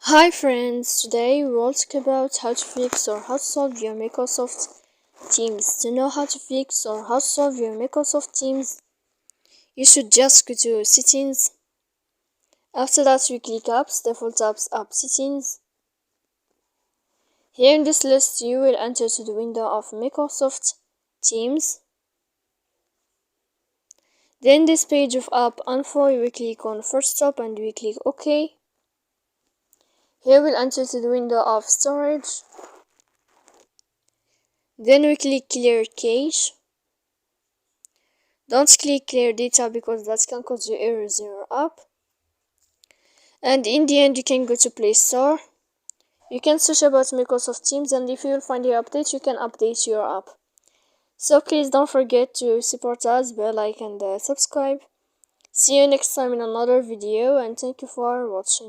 Hi friends, today we will talk about how to fix or how to solve your Microsoft Teams. To know how to fix or how to solve your Microsoft Teams, you should just go to Settings. After that, we click Apps, Default Apps, App Settings. Here in this list, you will enter to the window of Microsoft Teams. Then this page of App Info, we click on First Stop and we click OK. Here we'll enter to the window of Storage. Then we click Clear Cache. Don't click Clear Data because that can cause you errors in your app. And in the end, you can go to Play Store. You can search about Microsoft Teams, and if you will find your update, you can update your app. So please don't forget to support us, bell like and subscribe. See you next time in another video, and thank you for watching.